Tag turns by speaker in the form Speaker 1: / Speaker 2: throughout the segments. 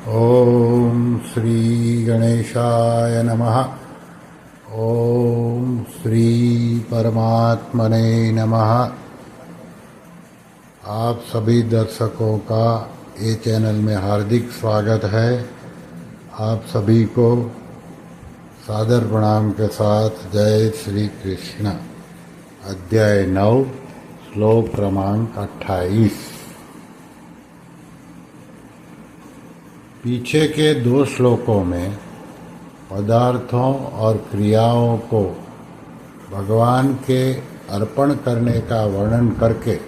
Speaker 1: ओम श्री गणेशाय नमः। ओम श्री परमात्मने नमः। आप सभी दर्शकों का ये चैनल में हार्दिक स्वागत है। आप सभी को सादर प्रणाम के साथ जय श्री कृष्ण। अध्याय 9 श्लोक क्रमांक 28। पीछे के 2 श्लोकों में पदार्थों और क्रियाओं को भगवान के अर्पण करने का वर्णन करके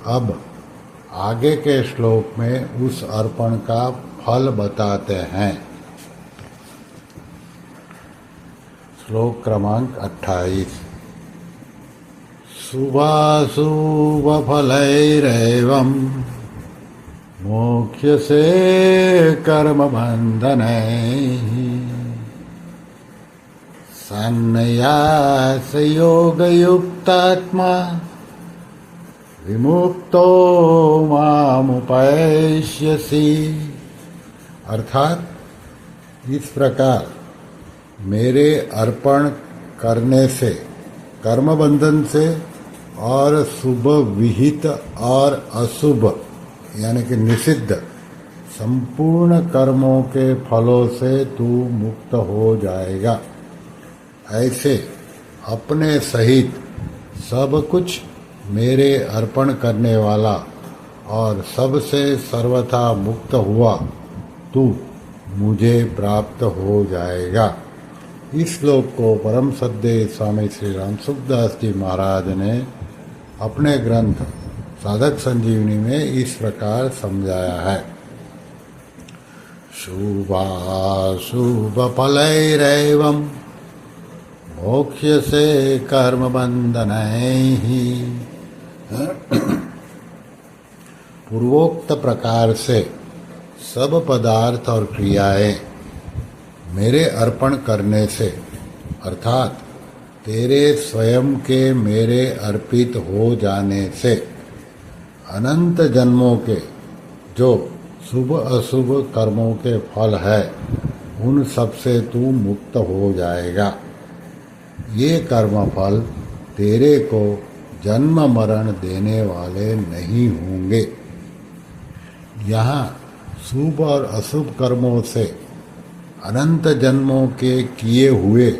Speaker 1: अब आगे के श्लोक में उस अर्पण का फल बताते हैं। श्लोक क्रमांक 28। शुभाशुभ फलैरेवं मोक्ष्यसे कर्म बंधनैः सन्न्यास योगयुक्तात्मा विमुक्तो मामुपैष्यसि। अर्थात इस प्रकार मेरे अर्पण करने से कर्म बंधन से और शुभ विहित और अशुभ यानी कि निषिद्ध संपूर्ण कर्मों के फलों से तू मुक्त हो जाएगा। ऐसे अपने सहित सब कुछ मेरे अर्पण करने वाला और सबसे सर्वथा मुक्त हुआ तू मुझे प्राप्त हो जाएगा। इस श्लोक को परम सद्य स्वामी श्री राम सुखदास जी महाराज ने अपने ग्रंथ साधक संजीवनी में इस प्रकार समझाया है। शुभाशुभ फलैरेवं मोक्ष्यसे कर्म बंधनैः। पूर्वोक्त प्रकार से सब पदार्थ और क्रियाएं मेरे अर्पण करने से अर्थात तेरे स्वयं के मेरे अर्पित हो जाने से अनंत जन्मों के जो शुभ अशुभ कर्मों के फल है उन सब से तू मुक्त हो जाएगा। ये कर्म फल तेरे को जन्म मरण देने वाले नहीं होंगे। यहाँ शुभ और अशुभ कर्मों से अनंत जन्मों के किए हुए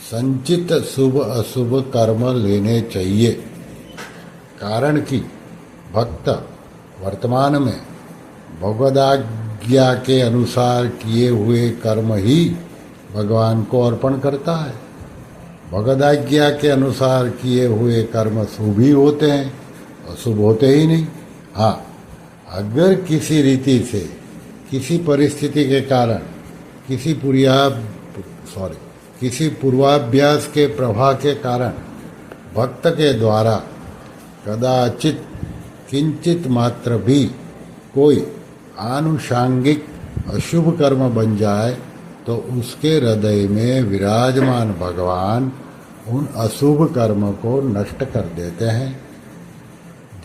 Speaker 1: संचित शुभ अशुभ कर्म लेने चाहिए। कारण कि भक्त वर्तमान में भगवदाज्ञा के अनुसार किए हुए कर्म ही भगवान को अर्पण करता है। भगवदाज्ञा के अनुसार किए हुए कर्म शुभ ही होते हैं, अशुभ होते ही नहीं। हाँ, अगर किसी रीति से किसी परिस्थिति के कारण किसी पूर्वाभ्यास के प्रभाव के कारण भक्त के द्वारा कदाचित किंचित मात्र भी कोई आनुषांगिक अशुभ कर्म बन जाए तो उसके हृदय में विराजमान भगवान उन अशुभ कर्म को नष्ट कर देते हैं।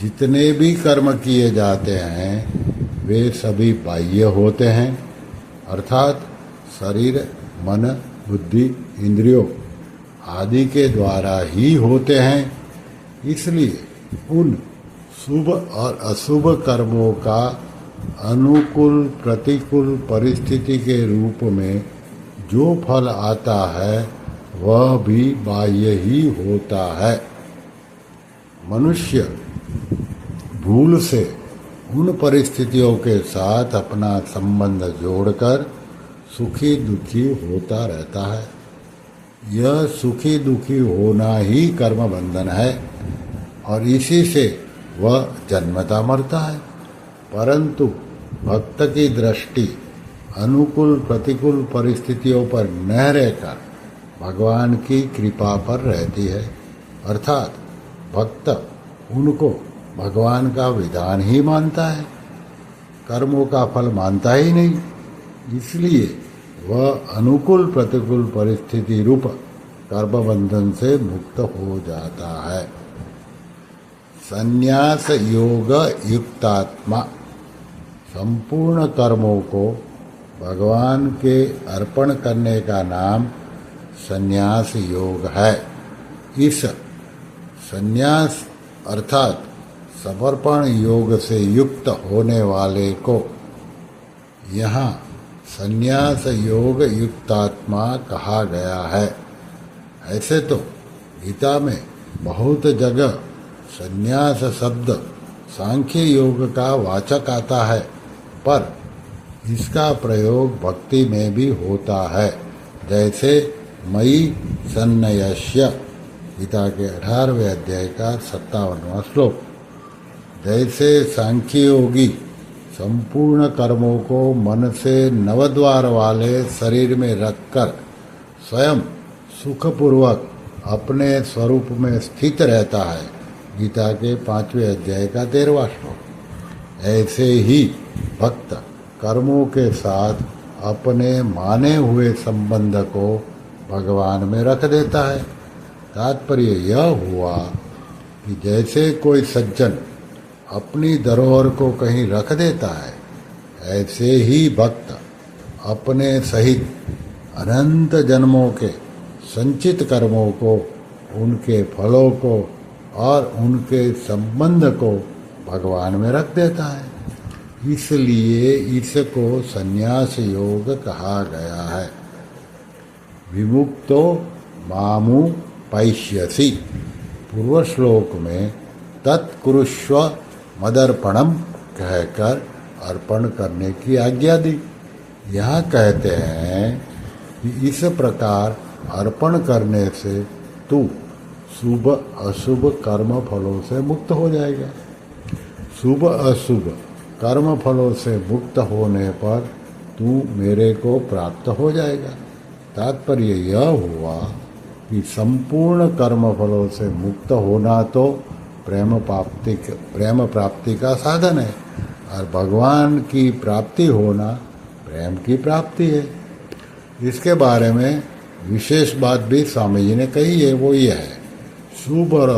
Speaker 1: जितने भी कर्म किए जाते हैं वे सभी बाह्य होते हैं, अर्थात शरीर मन बुद्धि इंद्रियों आदि के द्वारा ही होते हैं। इसलिए उन शुभ और अशुभ कर्मों का अनुकूल प्रतिकूल परिस्थिति के रूप में जो फल आता है वह भी बाह्य ही होता है। मनुष्य भूल से उन परिस्थितियों के साथ अपना संबंध जोड़कर सुखी दुखी होता रहता है। यह सुखी दुखी होना ही कर्म बंधन है और इसी से वह जन्मता मरता है। परंतु भक्त की दृष्टि अनुकूल प्रतिकूल परिस्थितियों पर न रहकर भगवान की कृपा पर रहती है। अर्थात भक्त उनको भगवान का विधान ही मानता है, कर्मों का फल मानता ही नहीं। इसलिए वह अनुकूल प्रतिकूल परिस्थिति रूप कर्म बंधन से मुक्त हो जाता है। संन्यास योग युक्तात्मा संपूर्ण कर्मों को भगवान के अर्पण करने का नाम संन्यास योग है। इस संन्यास अर्थात समर्पण योग से युक्त होने वाले को यहाँ संन्यास योग युक्तात्मा कहा गया है। ऐसे तो गीता में बहुत जगह संन्यास शब्द सांख्य योग का वाचक आता है, पर इसका प्रयोग भक्ति में भी होता है। जैसे मयि सन्न्यस्य, गीता के 18वें अध्याय का 57वां श्लोक। जैसे सांख्य योगी संपूर्ण कर्मों को मन से नवद्वार वाले शरीर में रखकर स्वयं सुखपूर्वक अपने स्वरूप में स्थित रहता है, गीता के 5वें अध्याय का 13वां श्लोक। ऐसे ही भक्त कर्मों के साथ अपने माने हुए संबंध को भगवान में रख देता है। तात्पर्य यह हुआ कि जैसे कोई सज्जन अपनी धरोहर को कहीं रख देता है, ऐसे ही भक्त अपने सहित अनंत जन्मों के संचित कर्मों को, उनके फलों को और उनके संबंध को भगवान में रख देता है। इसलिए इसको संन्यास योग कहा गया है। विमुक्तो मामु पैष्यसि, पूर्व श्लोक में तत्कुरुष्व मदर्पणम कहकर अर्पण करने की आज्ञा दी। यहाँ कहते हैं कि इस प्रकार अर्पण करने से तू शुभ अशुभ कर्म फलों से मुक्त हो जाएगा। शुभ अशुभ कर्म फलों से मुक्त होने पर तू मेरे को प्राप्त हो जाएगा। तात्पर्य यह हुआ कि संपूर्ण कर्म फलों से मुक्त होना तो प्रेम प्राप्ति का साधन है, और भगवान की प्राप्ति होना प्रेम की प्राप्ति है। इसके बारे में विशेष बात भी स्वामी जी ने कही है, वो ये है, शुभ और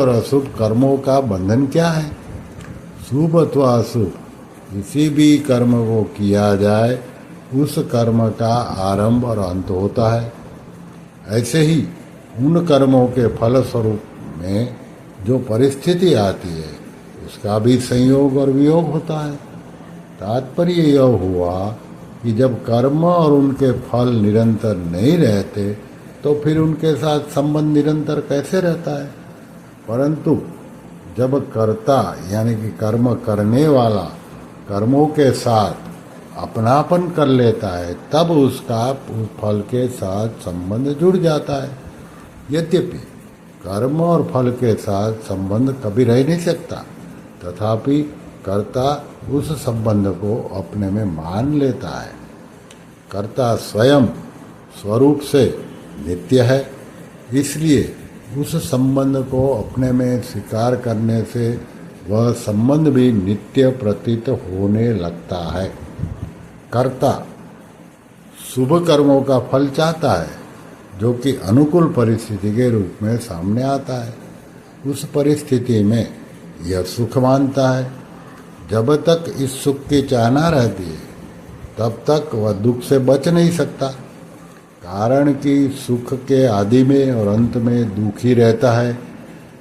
Speaker 1: अशुभ कर्मों का बंधन क्या है। शुभ अथवा अशुभ किसी भी कर्म को किया जाए, उस कर्म का आरंभ और अंत होता है। ऐसे ही उन कर्मों के फल स्वरूप में जो परिस्थिति आती है, उसका भी संयोग और वियोग होता है। तात्पर्य यह हुआ कि जब कर्म और उनके फल निरंतर नहीं रहते, तो फिर उनके साथ संबंध निरंतर कैसे रहता है। परंतु जब कर्ता यानी कि कर्म करने वाला कर्मों के साथ अपनापन कर लेता है, तब उसका उस फल के साथ संबंध जुड़ जाता है। यद्यपि कर्म और फल के साथ संबंध कभी रह नहीं सकता, तथापि कर्ता उस संबंध को अपने में मान लेता है। कर्ता स्वयं स्वरूप से नित्य है, इसलिए उस संबंध को अपने में स्वीकार करने से वह संबंध भी नित्य प्रतीत होने लगता है। कर्ता शुभ कर्मों का फल चाहता है, जो कि अनुकूल परिस्थिति के रूप में सामने आता है। उस परिस्थिति में यह सुख मानता है। जब तक इस सुख की चाहना रहती है, तब तक वह दुख से बच नहीं सकता, कारण कि सुख के आदि में और अंत में दुख ही रहता है,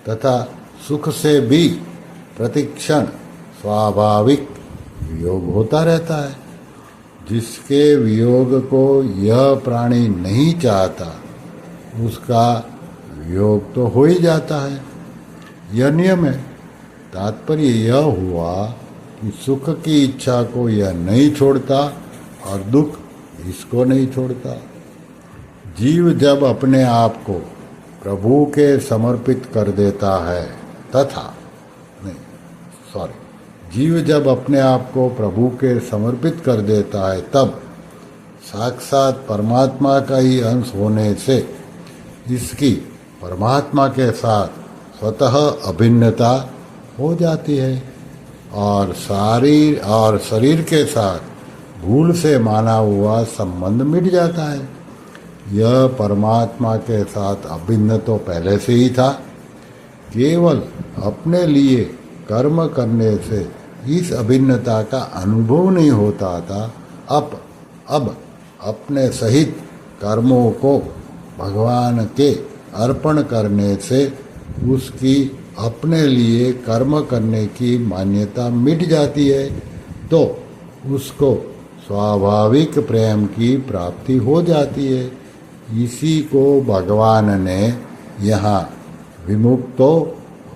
Speaker 1: तथा सुख से भी प्रतिक्षण स्वाभाविक वियोग होता रहता है। जिसके वियोग को यह प्राणी नहीं चाहता, उसका वियोग तो हो ही जाता है। यह नियम है। तात्पर्य यह हुआ कि सुख की इच्छा को यह नहीं छोड़ता और दुख इसको नहीं छोड़ता। जीव जब अपने आप को प्रभु के समर्पित कर देता है, जीव जब अपने आप को प्रभु के समर्पित कर देता है, तब साक्षात परमात्मा का ही अंश होने से इसकी परमात्मा के साथ स्वतः अभिन्नता हो जाती है और शरीर के साथ भूल से माना हुआ संबंध मिट जाता है। यह परमात्मा के साथ अभिन्न तो पहले से ही था, केवल अपने लिए कर्म करने से इस अभिन्नता का अनुभव नहीं होता था, अब अपने सहित कर्मों को भगवान के अर्पण करने से उसकी अपने लिए कर्म करने की मान्यता मिट जाती है, तो उसको स्वाभाविक प्रेम की प्राप्ति हो जाती है। इसी को भगवान ने यहाँ विमुक्तो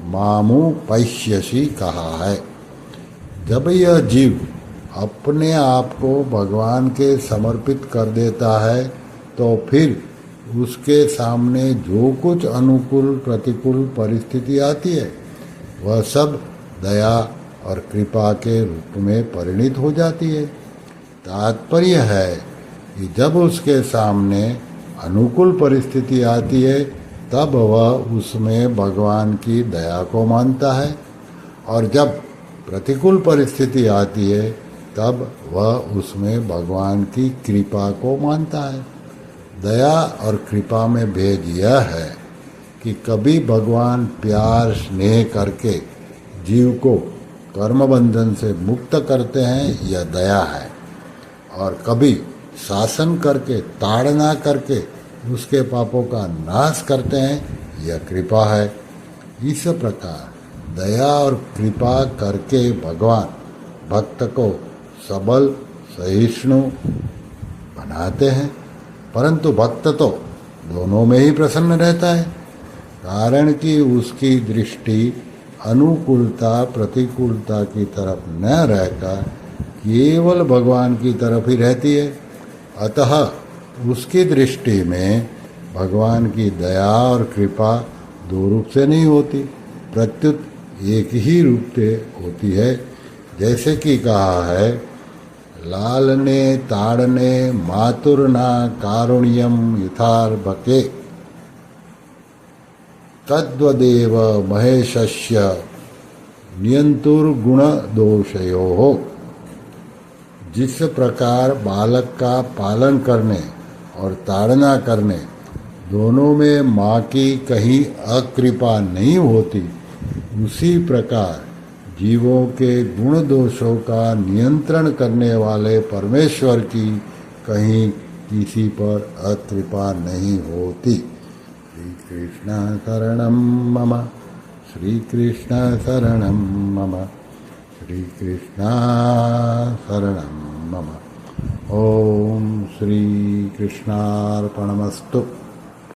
Speaker 1: मामु पश्यसि कहा है। जब यह जीव अपने आप को भगवान के समर्पित कर देता है, तो फिर उसके सामने जो कुछ अनुकूल प्रतिकूल परिस्थिति आती है, वह सब दया और कृपा के रूप में परिणित हो जाती है। तात्पर्य है कि जब उसके सामने अनुकूल परिस्थिति आती है, तब वह उसमें भगवान की दया को मानता है, और जब प्रतिकूल परिस्थिति आती है, तब वह उसमें भगवान की कृपा को मानता है। दया और कृपा में भेद यह है कि कभी भगवान प्यार स्नेह करके जीव को कर्म बंधन से मुक्त करते हैं, यह दया है, और कभी शासन करके ताड़ना करके उसके पापों का नाश करते हैं, यह कृपा है। इस प्रकार दया और कृपा करके भगवान भक्त को सबल सहिष्णु बनाते हैं, परंतु भक्त तो दोनों में ही प्रसन्न रहता है, कारण कि उसकी दृष्टि अनुकूलता प्रतिकूलता की तरफ न रहकर केवल भगवान की तरफ ही रहती है। अतः उसकी दृष्टि में भगवान की दया और कृपा दो रूप से नहीं होती, प्रत्युत एक ही रूप से होती है। जैसे कि कहा है, लालने ताड़ने मातुर्ना कारुण्यम यथार्भके तद्वदेव महेशस्य नियंतुर्गुण दोषयोः। जिस प्रकार बालक का पालन करने और ताड़ना करने दोनों में माँ की कहीं अकृपा नहीं होती, उसी प्रकार जीवों के गुण दोषों का नियंत्रण करने वाले परमेश्वर की कहीं किसी पर अकृपा नहीं होती। श्री कृष्ण शरणं मम, श्री कृष्ण शरणं मम, श्री कृष्ण शरणं मम। ओम श्री कृष्णार्पणमस्तु।